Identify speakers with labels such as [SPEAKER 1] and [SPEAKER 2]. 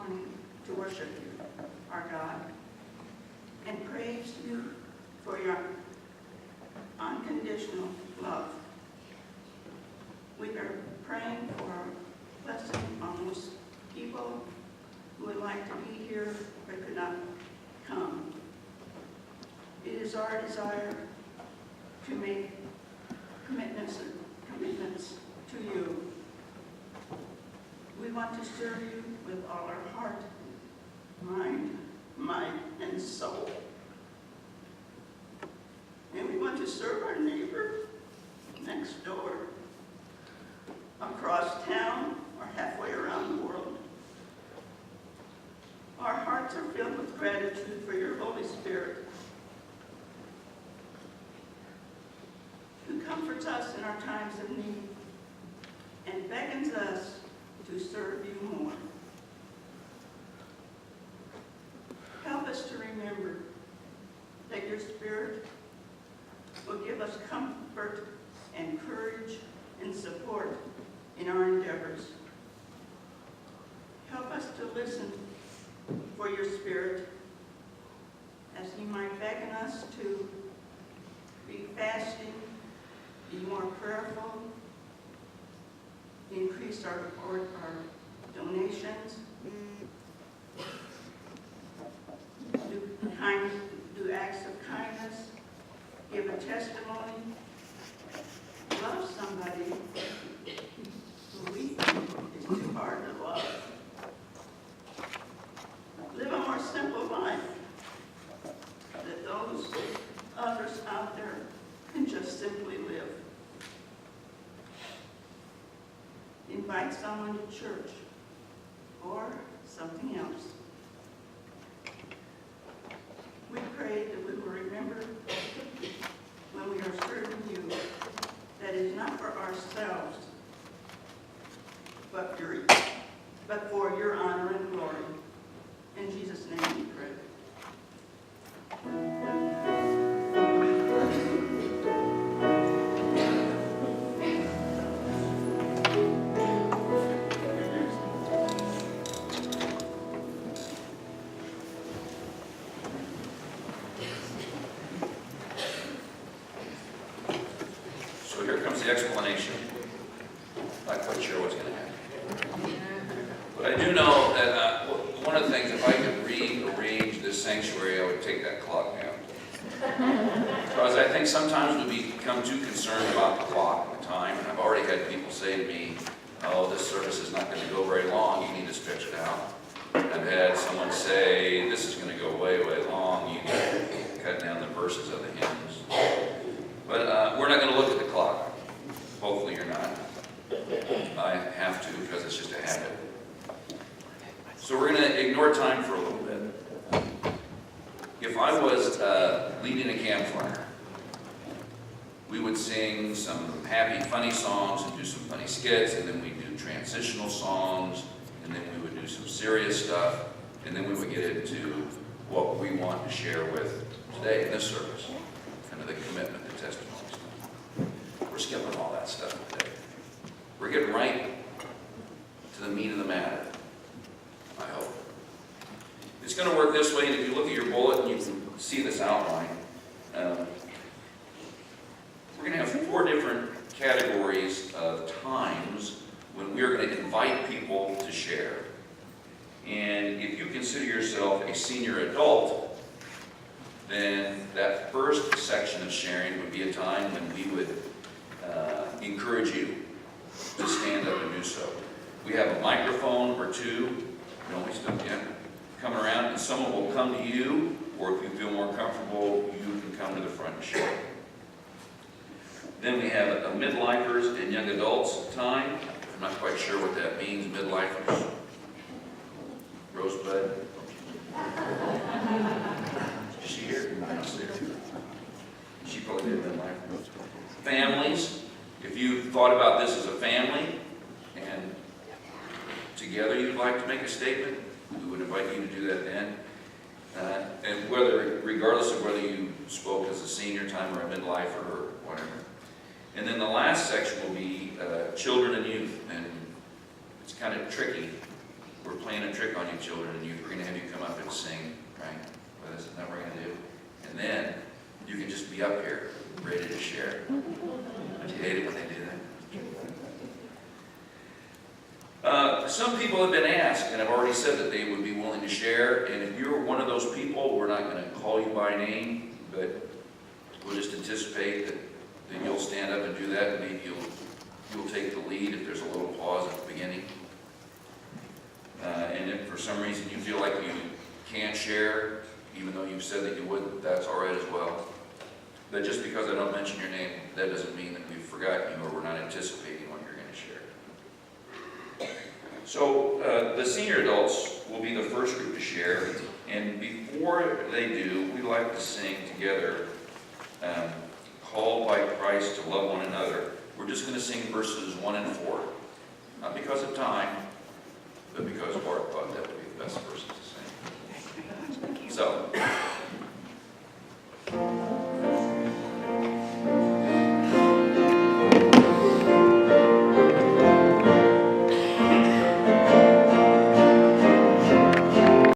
[SPEAKER 1] morning to worship you, our God, and praise you for your unconditional love. We are praying for a blessing on those people who would like to be here but could not come. It is our desire to make commitments to you. We want to serve you with all our heart, mind, might, and soul. And we want to serve our neighbor next door, across town, or halfway around the world. Our hearts are filled with gratitude for your Holy Spirit, who comforts us in our times of need and beckons us to serve you more. Help us to remember that your Spirit will give us comfort and courage and support in our endeavors. Help us to listen for your Spirit as he might beckon us to be fasting, be more prayerful, increase our donations, do acts of kindness, give a testimony, love somebody who we think is too hard to love. Live a more simple life that those others out there can just simply live. Invite someone to church or something else. We pray that we will remember when we are serving you that it is not for ourselves, but for your honor and glory. In Jesus' name we pray.
[SPEAKER 2] So here comes the explanation. Not quite sure what's going to happen. But I do know that one of the things, if I could rearrange this sanctuary, I would take that clock down. Because I think sometimes we become too concerned about the clock and the time. And I've already had people say to me, oh, this service is not going to go very long. You need to stretch it out. I've had someone say, this is going to go way, way long. You need to cut down the verses of the hymns. But we're not going to look at the clock. Hopefully you're not. I have to because it's just a habit. So we're going to ignore time for a little bit. If I was leading a campfire, we would sing some happy, funny songs and do some funny skits, and then we'd do transitional songs, and then we would do some serious stuff, and then we would get into what we want to share with today in this service, kind of the commitment, the testimony stuff. We're skipping all that stuff today. We're getting right to the meat of the matter, I hope. It's going to work this way, and if you look at your bulletin, you can see this outline. We're going to have 4 different categories of times when we're going to invite people to share. And if you consider yourself a senior adult, then that first section of sharing would be a time when we would encourage you to stand up and do so. We have a microphone or 2, coming around, and someone will come to you, or if you feel more comfortable, you can come to the front and share. Then we have a midlifers and young adults time. I'm not quite sure what that means, midlifers. Rosebud. Is she here? I don't see her. She probably did midlife. Families. If you thought about this as a family, and together you'd like to make a statement, we would invite you to do that then. And regardless of whether you spoke as a senior time or a midlifer or whatever. And then the last section will be children and youth, and it's kind of tricky we're playing a trick on you children, and we're going to have you come up and sing, right? Well, this is what we're going to do. And then you can just be up here, ready to share. Don't you hate it when they do that? Some people have been asked, and have already said that they would be willing to share. And if you're one of those people, we're not going to call you by name, but we'll just anticipate that you'll stand up and do that, and maybe you'll take the lead if there's a little pause at the beginning. And if for some reason you feel like you can't share, even though you've said that you would, that's all right as well. But just because I don't mention your name, that doesn't mean that we've forgotten you or we're not anticipating what you're going to share. So the senior adults will be the first group to share, and before they do, we like to sing together, Called by Christ to Love One Another. We're just going to sing verses 1 and 4. Not because of time, but because Bart thought that would be the best verses to sing. So,